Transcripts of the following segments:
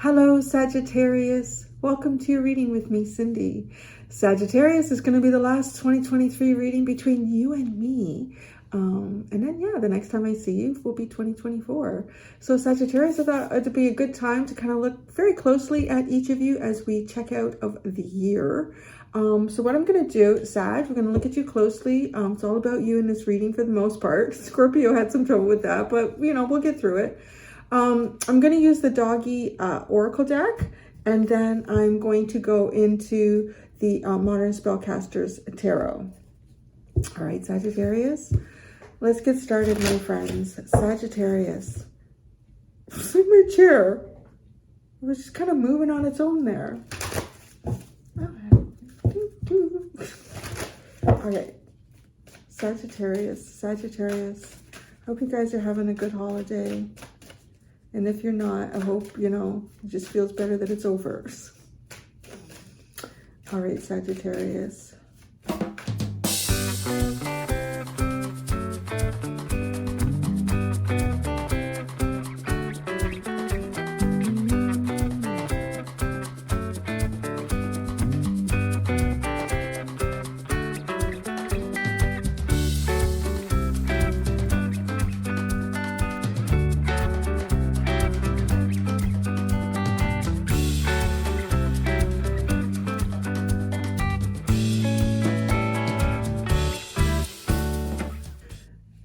Hello, Sagittarius. Welcome to your reading with me, Cindy. Sagittarius is going to be the last 2023 reading between you and me. And then, the next time I see you will be 2024. So Sagittarius, I thought it'd be a good time to kind of look very closely at each of you as we check out of the year. So what I'm going to do, Sag, we're going to look at you closely. It's all about you in this reading for the most part. Scorpio had some trouble with that, but, we'll get through it. I'm going to use the doggy oracle deck, and then I'm going to go into the Modern Spellcasters Tarot. All right, Sagittarius, let's get started, my friends. Sagittarius. It's like my chair. It was just kind of moving on its own there. All right, Sagittarius. Hope you guys are having a good holiday. And if you're not, I hope, it just feels better that it's over. All right, Sagittarius.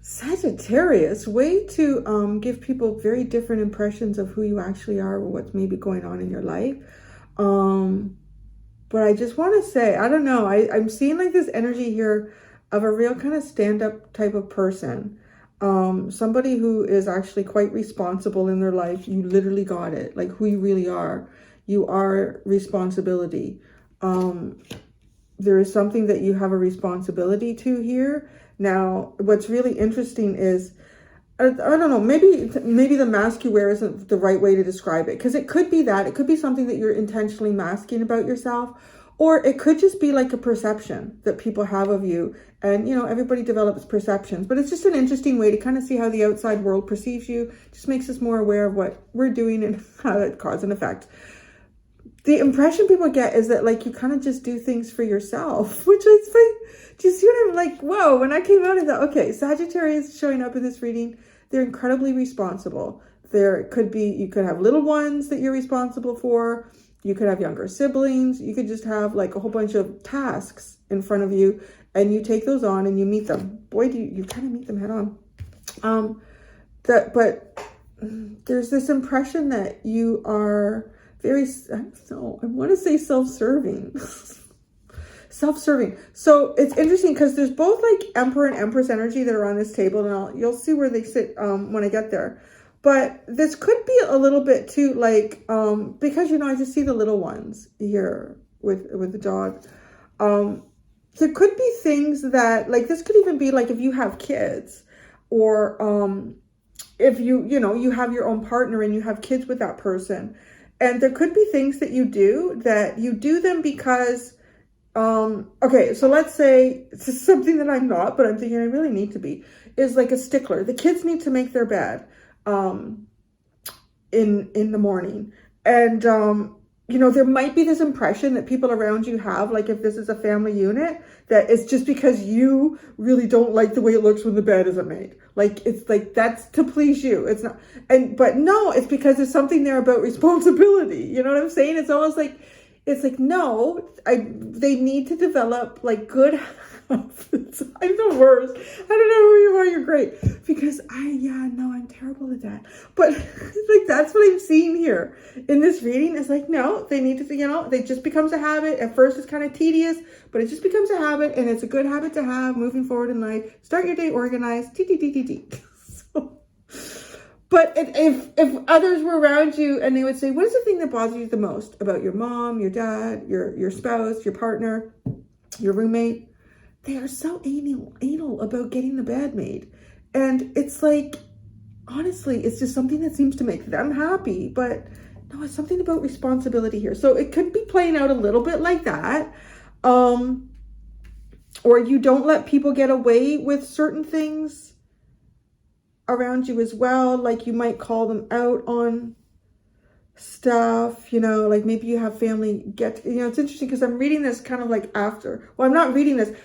Sagittarius, way to give people very different impressions of who you actually are or what's maybe going on in your life. But I just want to say, I don't know, I'm seeing like this energy here of a real kind of stand-up type of person. Somebody who is actually quite responsible in their life. You literally got it, like who you really are. You are responsibility. There is something that you have a responsibility to here. Now, what's really interesting is, I don't know, maybe the mask you wear isn't the right way to describe it, because it could be that. It could be something that you're intentionally masking about yourself, or it could just be like a perception that people have of you. And, everybody develops perceptions, but it's just an interesting way to kind of see how the outside world perceives you. Just makes us more aware of what we're doing and how that cause and effect. The impression people get is that like you kind of just do things for yourself, which is just like, whoa. When I came out of that, okay, Sagittarius showing up in this reading, they're incredibly responsible. You could have little ones that you're responsible for. You could have younger siblings. You could just have like a whole bunch of tasks in front of you, and you take those on and you meet them. Boy, do you kind of meet them head on. But there's this impression that you are very, I want to say self-serving. Self-serving. So it's interesting because there's both like Emperor and Empress energy that are on this table, and you'll see where they sit when I get there. But this could be a little bit too like, because, I just see the little ones here with the dog. There could be things that like, this could even be like if you have kids, or if you have your own partner and you have kids with that person. And there could be things that you do them because, okay, so let's say this is something that I'm not, but I'm thinking I really need to be, is like a stickler. The kids need to make their bed in the morning. And, there might be this impression that people around you have, like if this is a family unit, that it's just because you really don't like the way it looks when the bed isn't made. Like, it's like, that's to please you. It's not, but no, it's because there's something there about responsibility. You know what I'm saying? It's almost like, no, they need to develop like good habits. I'm the worst. I don't know who you are. You're great. Because I'm terrible at that. But like, that's what I'm seeing here in this reading. Is like, no, they need to, they just becomes a habit. At first it's kind of tedious, but it just becomes a habit, and it's a good habit to have moving forward in life. Start your day organized. But if others were around you and they would say, what is the thing that bothers you the most about your mom, your dad, your spouse, your partner, your roommate? They are so anal about getting the bed made. And it's like, honestly, it's just something that seems to make them happy. But no, it's something about responsibility here. So it could be playing out a little bit like that. Or you don't let people get away with certain things around you as well. Like you might call them out on stuff, you know, like maybe you have family get, you know, it's interesting because I'm reading this kind of like after, well, I'm not reading this,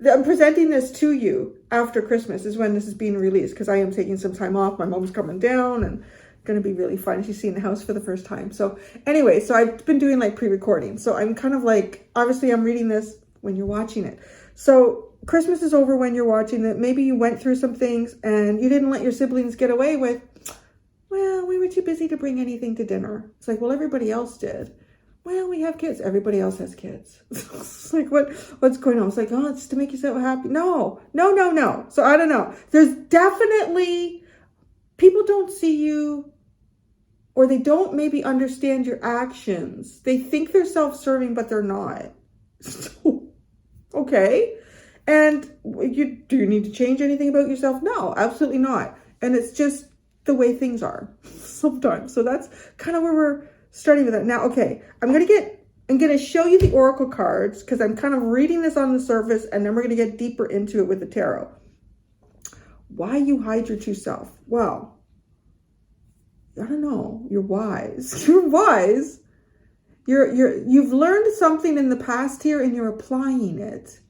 I'm presenting this to you after Christmas is when this is being released, because I am taking some time off. My mom's coming down and going to be really fun. She's seeing the house for the first time. So anyway, so I've been doing like pre-recording. So I'm kind of like, obviously I'm reading this when you're watching it. So Christmas is over when you're watching it. Maybe you went through some things and you didn't let your siblings get away with, well, we were too busy to bring anything to dinner. It's like, well, everybody else did. Well, we have kids. Everybody else has kids. It's like, what's going on? It's like, oh, it's to make yourself happy. No. So I don't know. There's definitely, people don't see you, or they don't maybe understand your actions. They think they're self-serving, but they're not. So, okay. And do you need to change anything about yourself? No, absolutely not. And it's just the way things are sometimes. So that's kind of where we're starting with that. Now, okay, I'm going to show you the oracle cards because I'm kind of reading this on the surface, and then we're going to get deeper into it with the tarot. Why you hide your true self? Well, I don't know. You're wise. You're wise. You've learned something in the past here and you're applying it.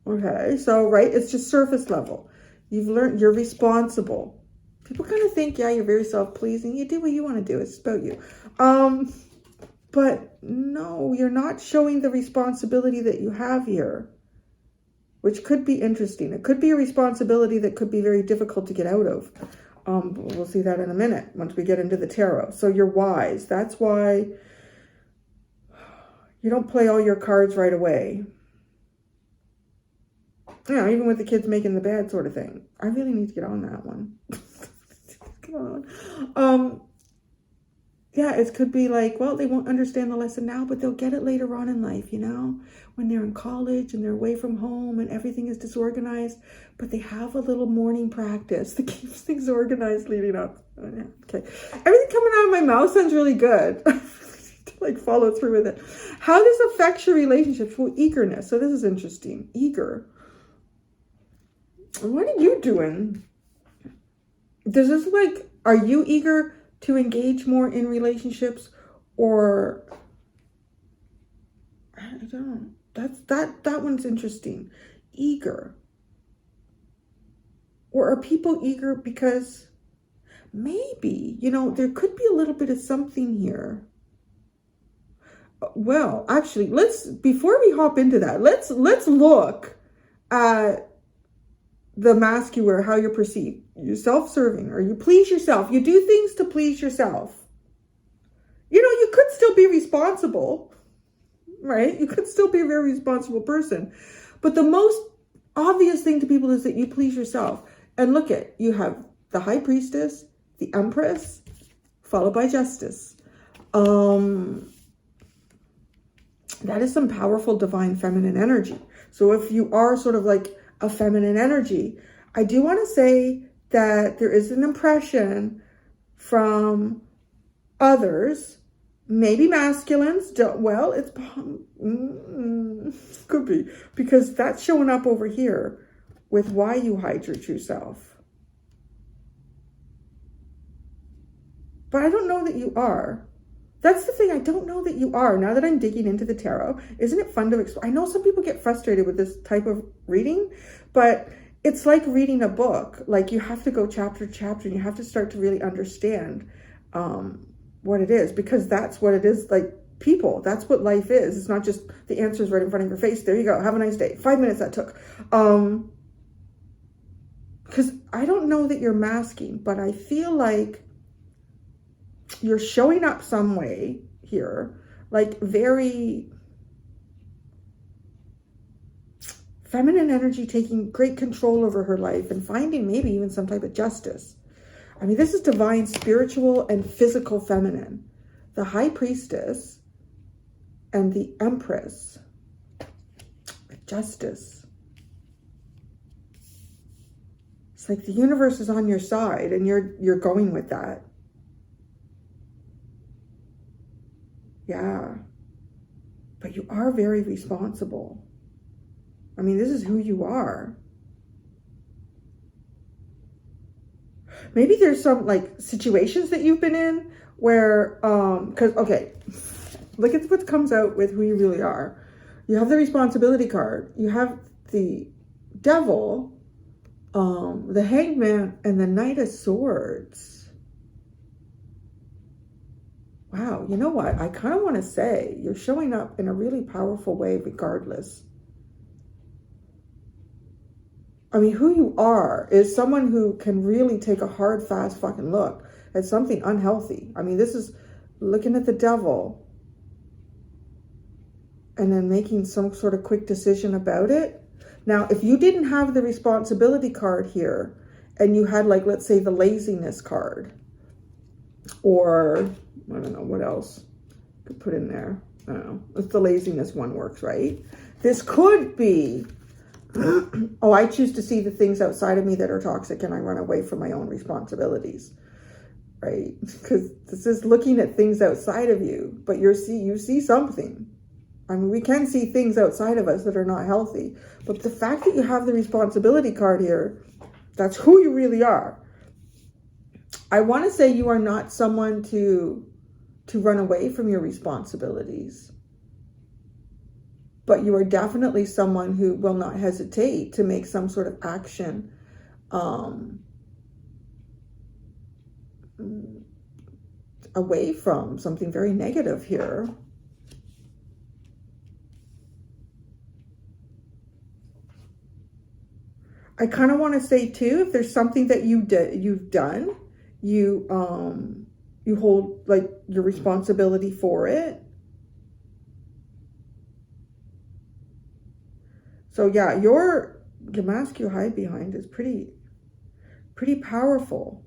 Okay, so right, it's just surface level. You've learned, you're responsible. People kind of think, yeah, you're very self-pleasing. You do what you want to do. It's about you. But no, you're not showing the responsibility that you have here, which could be interesting. It could be a responsibility that could be very difficult to get out of. We'll see that in a minute once we get into the tarot. So you're wise. That's why you don't play all your cards right away. Yeah, even with the kids making the bed sort of thing. I really need to get on that one. Come on. Yeah, it could be like, well, they won't understand the lesson now, but they'll get it later on in life, you know, when they're in college and they're away from home and everything is disorganized, but they have a little morning practice that keeps things organized leading up. Oh, yeah. Okay. Everything coming out of my mouth sounds really good. I need to like follow through with it. How this affects your relationships? Well, eagerness. So this is interesting. Eager. What are you doing? Does this like, are you eager to engage more in relationships, or I don't know. That one's interesting. Eager. Or are people eager because maybe, you know, there could be a little bit of something here. Well, actually, before we hop into that, let's look at the mask you wear, how you're perceived. You're self-serving, or you please yourself. You do things to please yourself. You know, you could still be responsible, right? You could still be a very responsible person. But the most obvious thing to people is that you please yourself. And look you have the High Priestess, the Empress, followed by Justice. That is some powerful divine feminine energy. So if you are sort of like a feminine energy, I do want to say that there is an impression from others, maybe masculines, well, it's could be, because that's showing up over here with why you hide your true self. But I don't know that you are. That's the thing, I don't know that you are. Now that I'm digging into the tarot, isn't it fun to explore? I know some people get frustrated with this type of reading, but it's like reading a book. Like you have to go chapter to chapter, and you have to start to really understand what it is, because that's what it is. Like people, that's what life is. It's not just the answers right in front of your face. There you go. Have a nice day. 5 minutes that took. Because I don't know that you're masking, but I feel like you're showing up some way here, like very feminine energy, taking great control over her life and finding maybe even some type of justice. I mean, this is divine, spiritual, and physical feminine. The High Priestess and the Empress. Justice. It's like the universe is on your side and you're going with that. Yeah. But you are very responsible. I mean, this is who you are. Maybe there's some like situations that you've been in where, because, okay, look at what comes out with who you really are. You have the responsibility card. You have the devil, the hangman, and the knight of swords. Wow, you know what? I kind of want to say you're showing up in a really powerful way regardless. I mean, who you are is someone who can really take a hard, fast fucking look at something unhealthy. I mean, this is looking at the devil and then making some sort of quick decision about it. Now, if you didn't have the responsibility card here and you had, like, let's say the laziness card, or I don't know what else I could put in there. I don't know. If the laziness one works, right? This could be, oh, I choose to see the things outside of me that are toxic and I run away from my own responsibilities, right? Because this is looking at things outside of you, but you see something. I mean, we can see things outside of us that are not healthy, but the fact that you have the responsibility card here, that's who you really are. I want to say you are not someone to run away from your responsibilities, but you are definitely someone who will not hesitate to make some sort of action away from something very negative here. I kind of want to say too, if there's something that you've done, you hold like your responsibility for it. So yeah, your mask you hide behind is pretty powerful.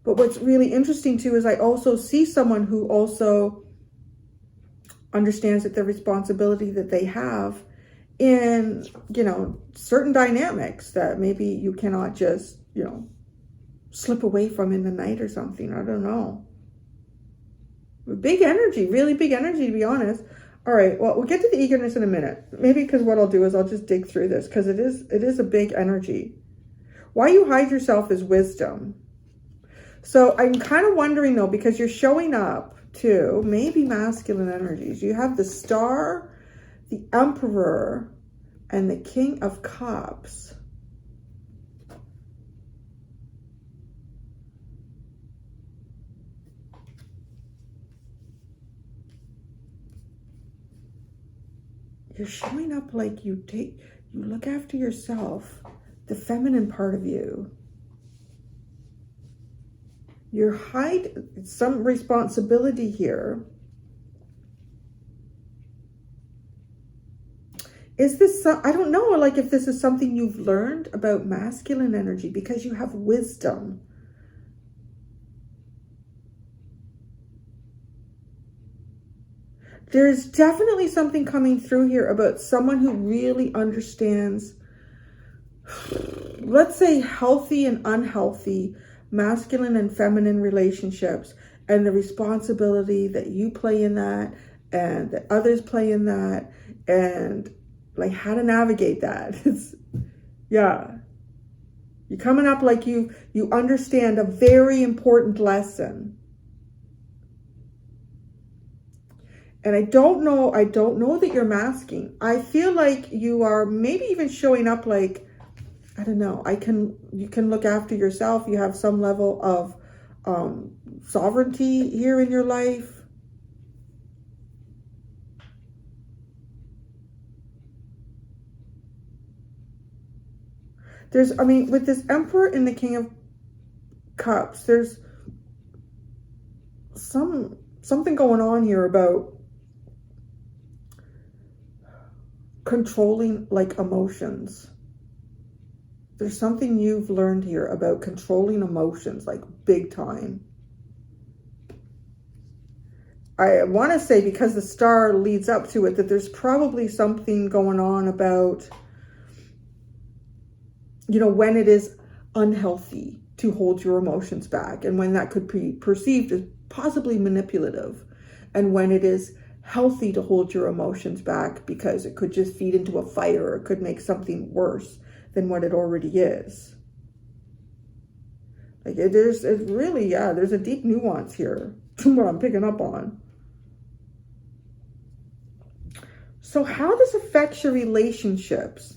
But what's really interesting too is I also see someone who also understands that the responsibility that they have in, you know, certain dynamics that maybe you cannot just, you know, slip away from in the night or something. I don't know. Big energy, really big energy, to be honest. All right, well, we'll get to the eagerness in a minute. Maybe because what I'll do is I'll just dig through this because it is a big energy. Why you hide yourself is wisdom. So I'm kind of wondering though, because you're showing up to maybe masculine energies. You have the Star, the Emperor, and the King of Cups. You're showing up like you look after yourself, the feminine part of you. You hide some responsibility here. Is this, I don't know, like if this is something you've learned about masculine energy because you have wisdom. There's definitely something coming through here about someone who really understands, let's say, healthy and unhealthy, masculine and feminine relationships, and the responsibility that you play in that and that others play in that, and like how to navigate that. Yeah. You're coming up like you understand a very important lesson. And I don't know that you're masking. I feel like you are maybe even showing up like, I don't know, you can look after yourself. You have some level of sovereignty here in your life. I mean, with this Emperor and the King of Cups, there's something going on here about controlling like emotions. There's something you've learned here about controlling emotions, like big time. I want to say, because the Star leads up to it, that there's probably something going on about, you know, when it is unhealthy to hold your emotions back, and when that could be perceived as possibly manipulative, and when it is healthy to hold your emotions back because it could just feed into a fight, or it could make something worse than what it already is. Like it really, yeah, there's a deep nuance here to what I'm picking up on. So how this affects your relationships.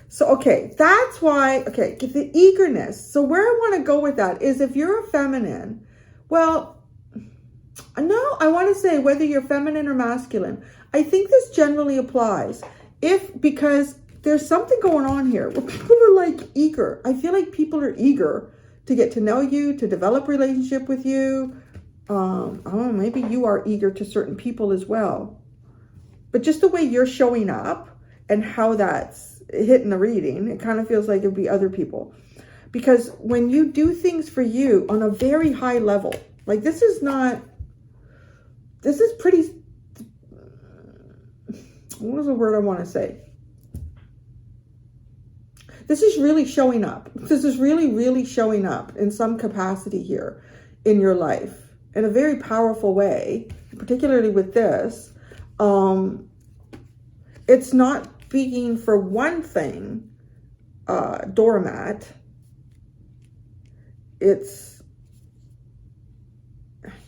So, okay, that's why, okay, the eagerness. So where I want to go with that is if you're a feminine, well, no, I want to say whether you're feminine or masculine, I think this generally applies. Because there's something going on here where people are like eager. I feel like people are eager to get to know you, to develop relationship with you. Maybe you are eager to certain people as well. But just the way you're showing up and how that's hitting the reading, it kind of feels like it'd be other people. Because when you do things for you on a very high level, like this is pretty, what is the word I want to say? This is really showing up. This is really, really showing up in some capacity here in your life in a very powerful way, particularly with this. It's not being, for one thing, doormat. It's,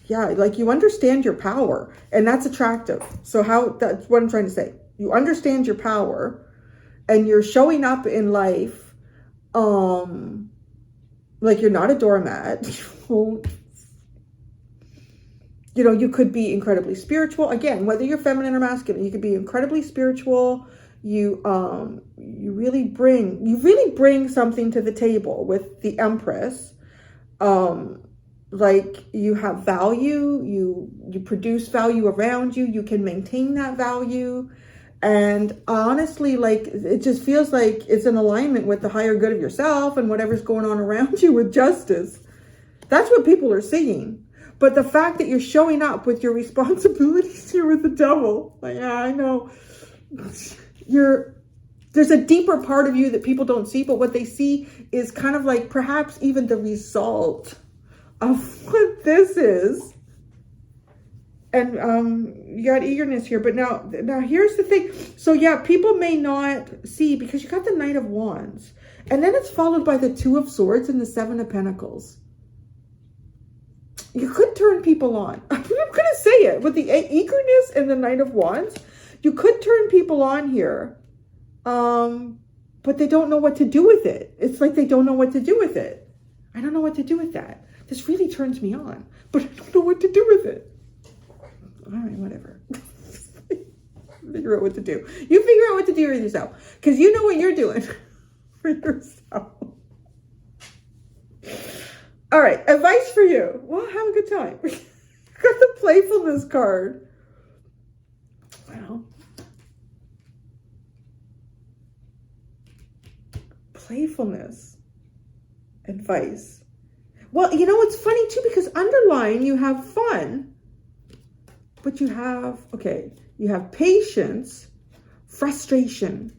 yeah, like you understand your power, and that's attractive. So that's what I'm trying to say. You understand your power, and you're showing up in life, like you're not a doormat. You know, you could be incredibly spiritual. Again, whether you're feminine or masculine, you could be incredibly spiritual. You really bring something to the table with the Empress. Like you have value, you produce value around you, you can maintain that value. And honestly, like it just feels like it's in alignment with the higher good of yourself and whatever's going on around you with justice. That's what people are seeing. But the fact that you're showing up with your responsibilities here with the devil, like, yeah, I know. There's a deeper part of you that people don't see, but what they see is kind of like perhaps even the result of what this is. And you got eagerness here, but now here's the thing. So yeah, people may not see because you got the Knight of Wands, and then it's followed by the Two of Swords and the Seven of Pentacles. You could turn people on. I'm gonna say it with the eagerness and the Knight of Wands. You could turn people on here, but they don't know what to do with it. It's like they don't know what to do with it. I don't know what to do with that. This really turns me on, but I don't know what to do with it. All right, whatever. Figure out what to do. You figure out what to do with yourself, because you know what you're doing for yourself. All right, advice for you. Well, have a good time. Got the playfulness card. Well, playfulness advice. Well, you know, it's funny too, because underlying you have fun, but you have patience, frustration.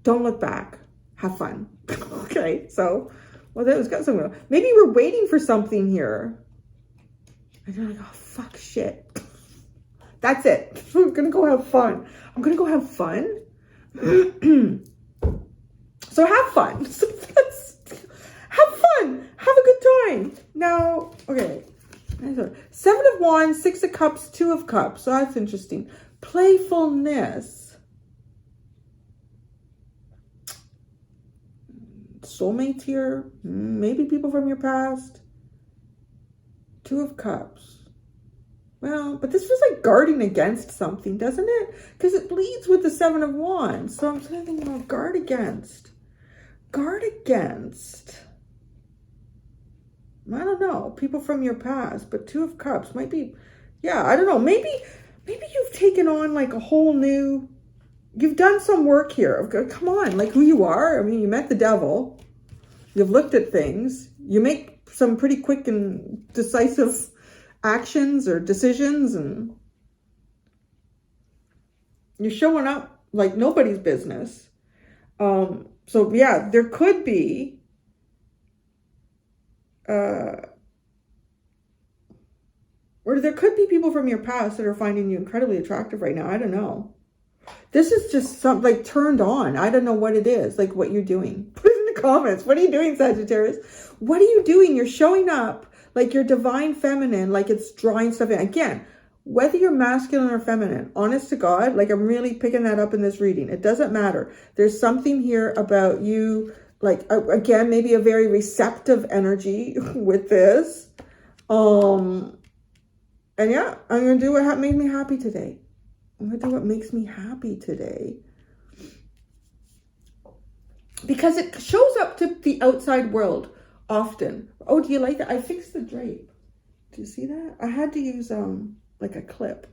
Don't look back. Have fun. Okay, so, well, that was got something. Maybe you were waiting for something here. And you're like, oh, fuck, shit. That's it. I'm going to go have fun. I'm going to go have fun. So have fun. So have fun. Have a good time. Now, okay. Seven of Wands, Six of Cups, Two of Cups. So that's interesting. Playfulness. Soulmates here. Maybe people from your past. Two of Cups. Well, but this feels like guarding against something, doesn't it? Because it leads with the Seven of Wands. So I'm thinking about guard against. Guard against. I don't know. People from your past. But Two of Cups might be, yeah, I don't know. Maybe you've taken on like a whole new, you've done some work here. Come on, like who you are. I mean, you met the devil. You've looked at things. You make some pretty quick and decisive actions or decisions, and you're showing up like nobody's business. So yeah, there could be or there could be people from your past that are finding you incredibly attractive right now. I don't know. This is just something like turned on. I don't know what it is, like what you're doing. Put it in in the comments. What are you doing, Sagittarius? What are you doing? You're showing up like you're divine feminine, like it's drawing stuff in. Again, whether you're masculine or feminine, honest to God, like I'm really picking that up in this reading. It doesn't matter. There's something here about you, like, again, maybe a very receptive energy with this. And yeah, I'm going to do what made me happy today. I'm going to do what makes me happy today. Because it shows up to the outside world often. Oh, do you like that? I fixed the drape. Do you see that? I had to use like a clip.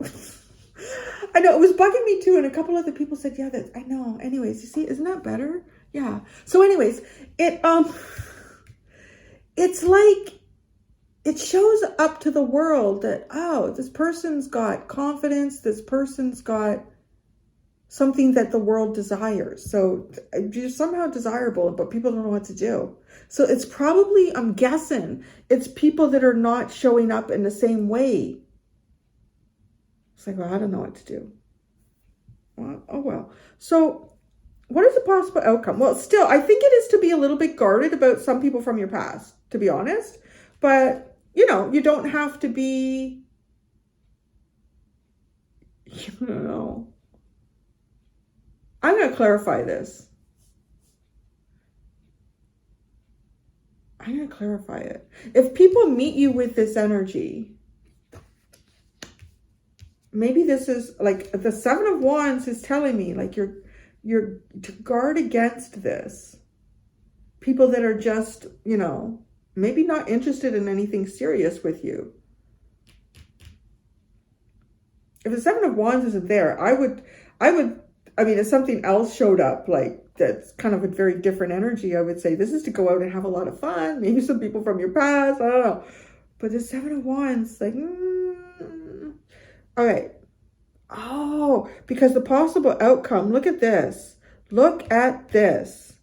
I know, it was bugging me too. And a couple other people said, yeah, I know. Anyways, you see, isn't that better? Yeah. So anyways, it's like, it shows up to the world that, oh, this person's got confidence. This person's got something that the world desires. So you're somehow desirable, but people don't know what to do. So it's probably, I'm guessing, it's people that are not showing up in the same way. It's like, well, I don't know what to do. Well, oh, well. So what is the possible outcome? Well, still, I think it is to be a little bit guarded about some people from your past, to be honest. But, you know, you don't have to be, I don't know. I'm going to clarify this. I'm going to clarify it. If people meet you with this energy, maybe this is like the Seven of Wands is telling me, like, you're to guard against this. People that are just, you know, maybe not interested in anything serious with you. If the Seven of Wands isn't there, I mean, if something else showed up, like, that's kind of a very different energy, I would say this is to go out and have a lot of fun. Maybe some people from your past, I don't know. But the Seven of Wands, like, all right. Oh, because the possible outcome, look at this. Look at this.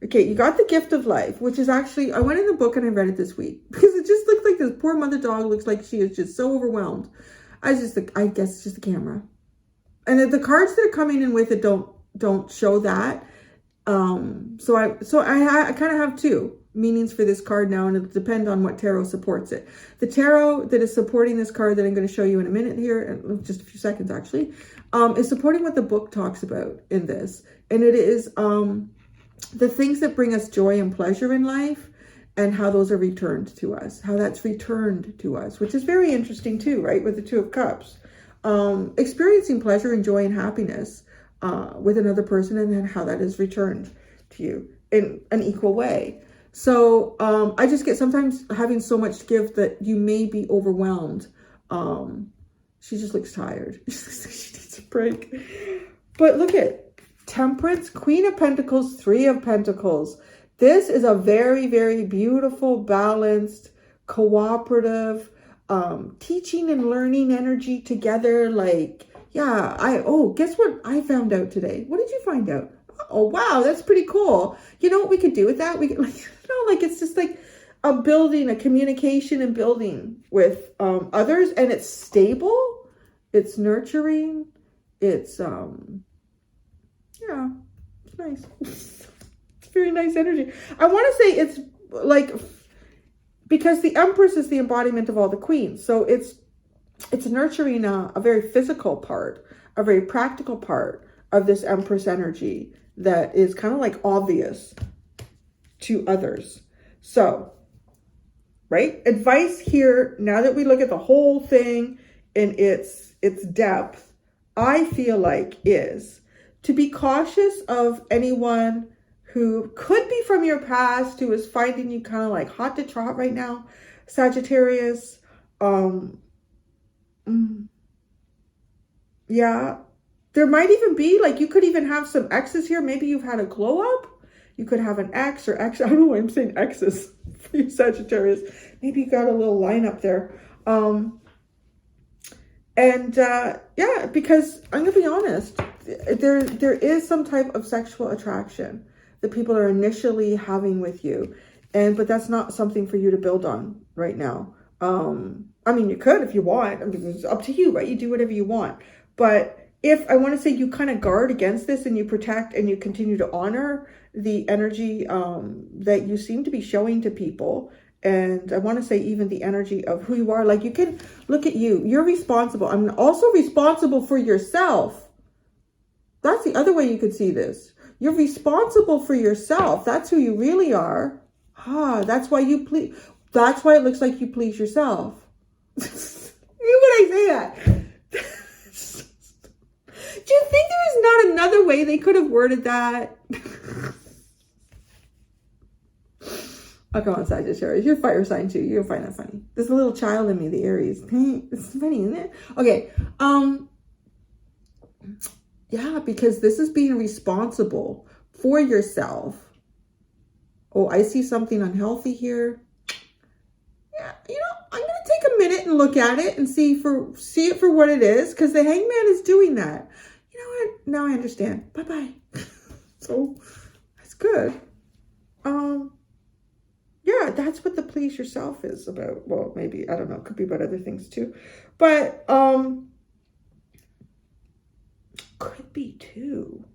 Okay, you got the gift of life, which is actually, I went in the book and I read it this week because it just looks like this poor mother dog looks like she is just so overwhelmed. I guess it's just the camera. And the cards that are coming in with it don't show that. So I kind of have two meanings for this card now, and it'll depend on what tarot supports it. The tarot that is supporting this card that I'm going to show you in a minute here, in just a few seconds actually, is supporting what the book talks about in this. And it is the things that bring us joy and pleasure in life and how those are returned to us, how that's returned to us, which is very interesting too, right? With the Two of Cups. Experiencing pleasure and joy and happiness with another person, and then how that is returned to you in an equal way. So I just get sometimes having so much to give that you may be overwhelmed. She just looks tired. She needs a break. But look at Temperance, Queen of Pentacles, Three of Pentacles. This is a very, very beautiful, balanced, cooperative, teaching and learning energy together. Like, yeah, guess what I found out today? What did you find out? Oh, wow, that's pretty cool. You know what we could do with that? We could, like, it's just like a building, a communication and building with others, and it's stable, it's nurturing, it's yeah, it's nice. It's very nice energy. I want to say it's like, because the Empress is the embodiment of all the queens, so it's nurturing a very physical part, a very practical part of this Empress energy that is kind of like obvious to others. So, right? Advice here, now that we look at the whole thing in its depth, I feel like is to be cautious of anyone who could be from your past, who is finding you kind of like hot to trot right now, Sagittarius. Yeah, there might even be, like, you could even have some exes here. Maybe you've had a glow up. You could have an ex or ex. I don't know why I'm saying exes for you Sagittarius. Maybe you got a little line up there. Yeah, because I'm going to be honest, there is some type of sexual attraction that people are initially having with you. But that's not something for you to build on right now. I mean, you could if you want. I mean, it's up to you, right? You do whatever you want. But if I want to say you kind of guard against this and you protect and you continue to honor the energy that you seem to be showing to people. And I want to say even the energy of who you are. Like, you can look at you. You're responsible. I'm also responsible for yourself. That's the other way you could see this. You're responsible for yourself. That's who you really are. That's why you please. That's why it looks like you please yourself. When I say that. Do you think there is not another way they could have worded that? Oh, come on, Sagittarius. You're fire sign too. You'll find that funny. There's a little child in me, the Aries. It's funny, isn't it? Okay. Yeah, because this is being responsible for yourself. Oh, I see something unhealthy here. Yeah, I'm going to take a minute and look at it and see it for what it is, because the Hangman is doing that. You know what? Now I understand. Bye-bye. So that's good. Yeah, that's what the please yourself is about. Well, maybe, I don't know. It could be about other things too. But could be too.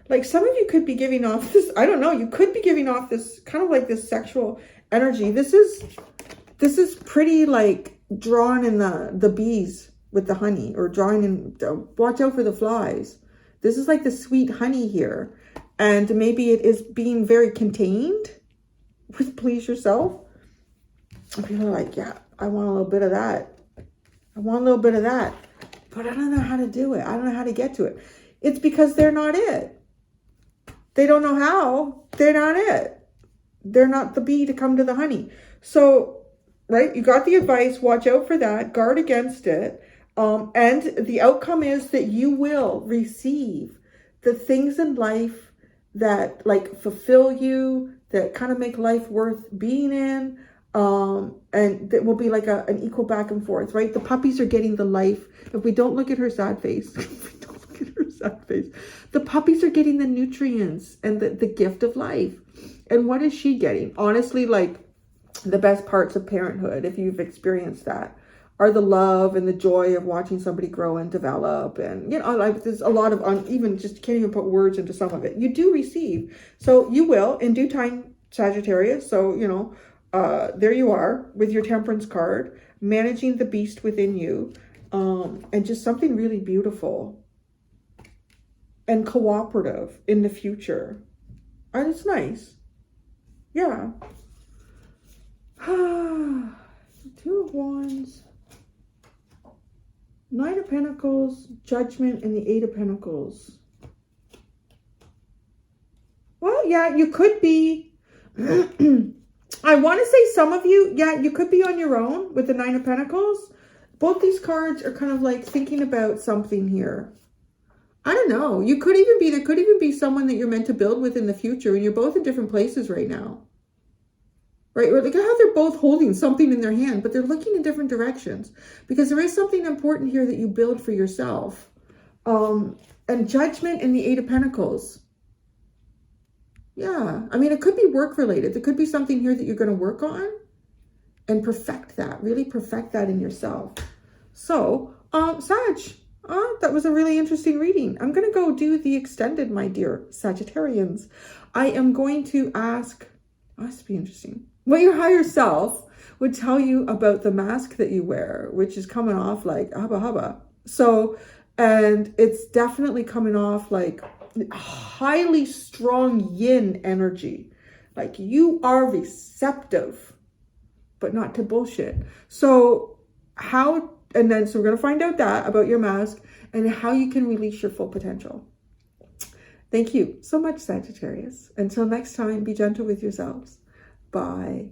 Like, some of you could be giving off this, I don't know, you could be giving off this kind of like this sexual energy. This is pretty like drawn in the bees with the honey, or drawing in, watch out for the flies. This is like the sweet honey here. And maybe it is being very contained with please yourself. And people are like, yeah, I want a little bit of that. I want a little bit of that. But I don't know how to do it. I don't know how to get to it. It's because they're not it. They don't know how. They're not it. They're not the bee to come to the honey. So, right, you got the advice. Watch out for that. Guard against it. And the outcome is that you will receive the things in life that like fulfill you, that kind of make life worth being in. And that will be like an equal back and forth, right? The puppies are getting the life. If we don't look at her sad face, the puppies are getting the nutrients and the gift of life. And what is she getting? Honestly, like, the best parts of parenthood, if you've experienced that, are the love and the joy of watching somebody grow and develop. And, like, there's a lot of, even just can't even put words into some of it. You do receive. So you will in due time, Sagittarius. So, there you are with your Temperance card, managing the beast within you, and just something really beautiful and cooperative in the future. And it's nice. Yeah. Two of Wands, Nine of Pentacles, Judgment, and the Eight of Pentacles. Well, yeah, you could be... I want to say some of you, yeah, you could be on your own with the Nine of Pentacles. Both these cards are kind of like thinking about something here. I don't know. You could even be, there could even be someone that you're meant to build with in the future, and you're both in different places right now. Right? Or look at how they're both holding something in their hand, but they're looking in different directions, because there is something important here that you build for yourself. And Judgment and the Eight of Pentacles. Yeah, I mean, it could be work related. There could be something here that you're going to work on and perfect that, really perfect that in yourself. So, Sag, that was a really interesting reading. I'm going to go do the extended, my dear Sagittarians. I am going to ask, this would be interesting, what your higher self would tell you about the mask that you wear, which is coming off like hubba hubba. So, and it's definitely coming off like highly strong yin energy. Like, you are receptive, but not to bullshit. So so we're going to find out that about your mask and how you can release your full potential. Thank you so much, Sagittarius. Until next time, be gentle with yourselves. Bye.